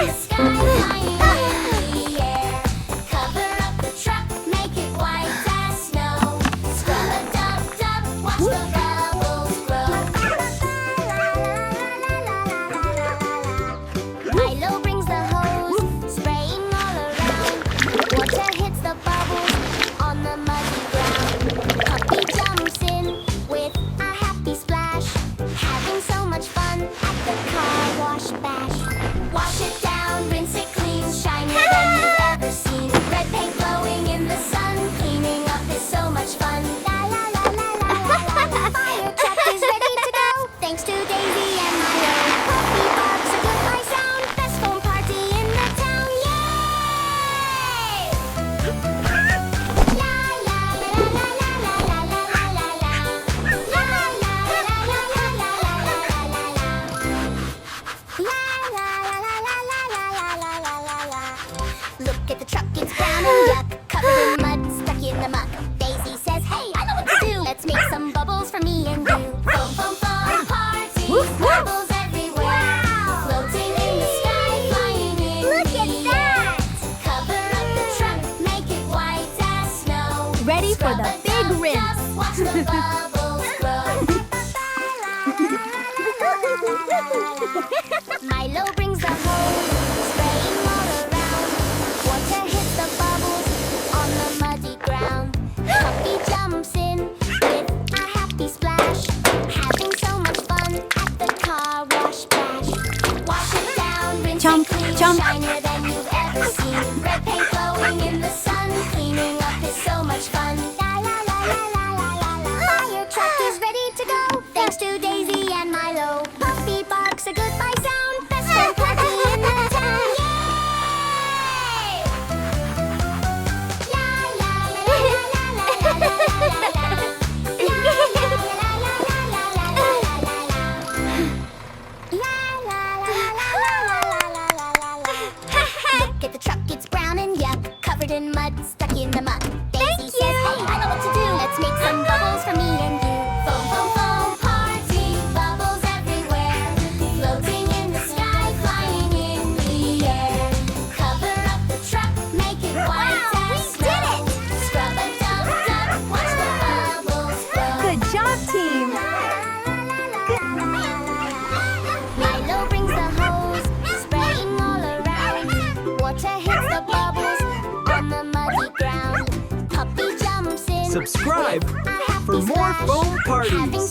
the sky, flying in the air. Cover up the truck, make it white as snow. Scrub-a-dub-dub, watch the bubbles grow. Milo brings the hose, spraying all around. Water hits the bubbles on the muddy ground. Puppy jumps in with a happy splash, having so much fun at the car wash bash. Wash it down, rinse it clean, shinier than you've ever seen. Red paint glowing in the sun, cleaning up is so much fun. La la la la la la la. Fire truck is ready to go, thanks to Daisy and Milo. Puppy barks a goodbye sound, best foam party in the town. Yay! La la la la la la la la la la la. La la la la la la la la la la la. La la la la la la la la la la la. Look at the truck, it's brown and yuck, covered in mud, stuck in the muck. Daisy says, hey, I know what to do. Let's make some bubbles for me and you. Foam, foam, foam, party, bubbles everywhere. Floating in the sky, flying in the air. Cover up the truck, make it white as snow. Ready for the big rinse. Watch the bubbles grow. Milo brings the hose, spraying all around. Water hits the bubbles on the muddy ground. Puppy jumps in with a happy splash, having so much fun at the car wash bash. Wash it down, rinse Jump, it clean, jump. shinier than you've ever seen. Red paint glowing in the sun, cleaning up is so much fun. La la la la la la la la. Fire truck is ready to go, thanks to Daisy and Milo. Puppy barks a goodbye sound, best friend party in the town. Yay! La la la la la la la la la la. La la la la la la la la la la. La la la la la la la la la. Look at the truck, it's brown and yuck, covered in mud, stuck in the muck. Daisy says, hey, I know what to do. Let's make some bubbles for me and you. Foam, foam, foam, party, bubbles everywhere. Floating in the sky, flying in the air. Cover up the truck, make it white as snow. Scrub-a-dub-dub, watch the bubbles grow. Good job, team. Milo brings the hose, spraying all around. Water hits the bubbles on the muddy ground. Puppy jumps in. Subscribe with a happy for more splash, foam parties. having